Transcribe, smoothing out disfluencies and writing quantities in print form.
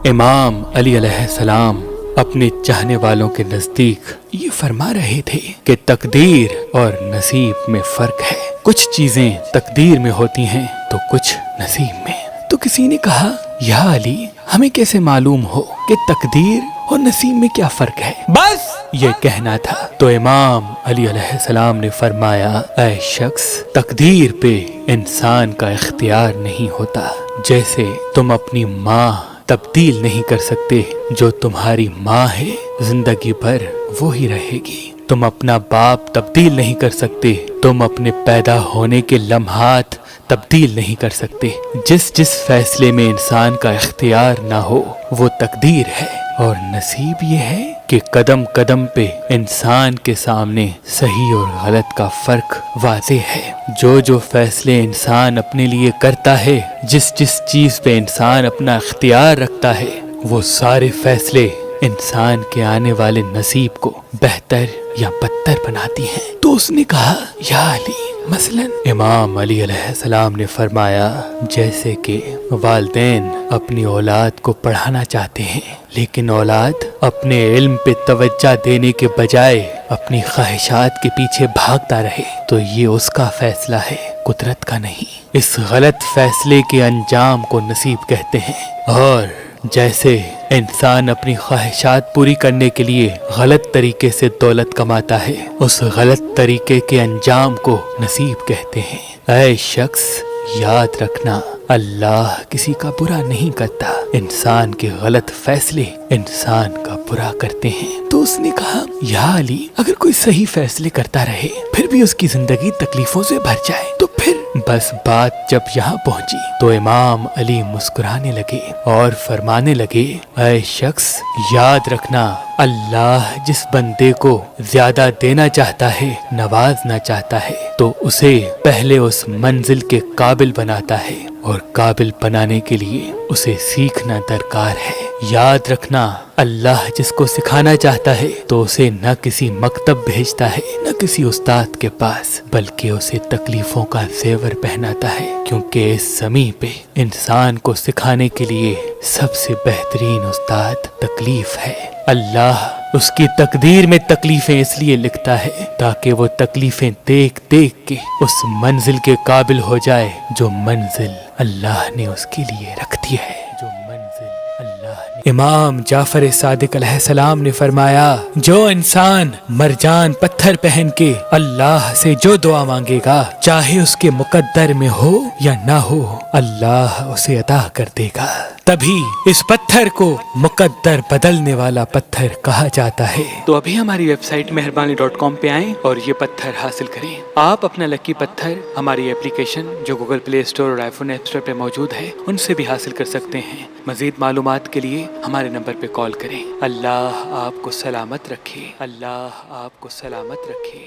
امام علی علیہ السلام اپنے چاہنے والوں کے نزدیک یہ فرما رہے تھے کہ تقدیر اور نصیب میں فرق ہے. کچھ چیزیں تقدیر میں ہوتی ہیں تو کچھ نصیب میں. تو کسی نے کہا یا علی ہمیں کیسے معلوم ہو کہ تقدیر اور نصیب میں کیا فرق ہے؟ بس یہ کہنا تھا. تو امام علی علیہ السلام نے فرمایا اے شخص، تقدیر پہ انسان کا اختیار نہیں ہوتا. جیسے تم اپنی ماں تبدیل نہیں کر سکتے، جو تمہاری ماں ہے زندگی بھر وہی رہے گی. تم اپنا باپ تبدیل نہیں کر سکتے، تم اپنے پیدا ہونے کے لمحات تبدیل نہیں کر سکتے. جس فیصلے میں انسان کا اختیار نہ ہو وہ تقدیر ہے. اور نصیب یہ ہے کہ قدم قدم پہ انسان کے سامنے صحیح اور غلط کا فرق واضح ہے. جو فیصلے انسان اپنے لیے کرتا ہے، جس چیز پہ انسان اپنا اختیار رکھتا ہے، وہ سارے فیصلے انسان کے آنے والے نصیب کو بہتر یا بدتر بناتی ہیں. تو اس نے کہا یا علی، مثلا امام علی علیہ السلام نے فرمایا جیسے کہ والدین اپنی اولاد کو پڑھانا چاہتے ہیں، لیکن اولاد اپنے علم پہ توجہ دینے کے بجائے اپنی خواہشات کے پیچھے بھاگتا رہے، تو یہ اس کا فیصلہ ہے، قدرت کا نہیں. اس غلط فیصلے کے انجام کو نصیب کہتے ہیں. اور جیسے انسان اپنی خواہشات پوری کرنے کے لیے غلط طریقے سے دولت کماتا ہے، اس غلط طریقے کے انجام کو نصیب کہتے ہیں. اے شخص، یاد رکھنا اللہ کسی کا برا نہیں کرتا، انسان کے غلط فیصلے انسان کا برا کرتے ہیں. تو اس نے کہا یا علی، اگر کوئی صحیح فیصلے کرتا رہے پھر بھی اس کی زندگی تکلیفوں سے بھر جائے تو پھر؟ بس بات جب یہاں پہنچی تو امام علی مسکرانے لگے اور فرمانے لگے اے شخص، یاد رکھنا اللہ جس بندے کو زیادہ دینا چاہتا ہے، نوازنا چاہتا ہے، تو اسے پہلے اس منزل کے قابل بناتا ہے، اور قابل بنانے کے لیے اسے سیکھنا درکار ہے. یاد رکھنا اللہ جس کو سکھانا چاہتا ہے تو اسے نہ کسی مکتب بھیجتا ہے، نہ کسی استاد کے پاس، بلکہ اسے تکلیفوں کا زیور پہناتا ہے. کیونکہ اس زمین پہ انسان کو سکھانے کے لیے سب سے بہترین استاد تکلیف ہے. اللہ اس کی تقدیر میں تکلیفیں اس لیے لکھتا ہے تاکہ وہ تکلیفیں دیکھ دیکھ کے اس منزل کے قابل ہو جائے جو منزل اللہ نے اس کے لیے رکھ دی ہے. امام جعفر صادق علیہ السلام نے فرمایا جو انسان مرجان پتھر پہن کے اللہ سے جو دعا مانگے گا، چاہے اس کے مقدر میں ہو یا نہ ہو، اللہ اسے عطا کر دے گا. تبھی اس پتھر کو مقدر بدلنے والا پتھر کہا جاتا ہے. تو ابھی ہماری ویب سائٹ مہربانی.com پہ آئیں اور یہ پتھر حاصل کریں. آپ اپنا لکی پتھر ہماری اپلیکیشن جو گوگل پلے اسٹور اور آئی فون ایپ اسٹور پہ موجود ہے ان سے بھی حاصل کر سکتے ہیں. مزید معلومات کے لیے ہمارے نمبر پہ کال کریں. اللہ آپ کو سلامت رکھے. اللہ آپ کو سلامت رکھے.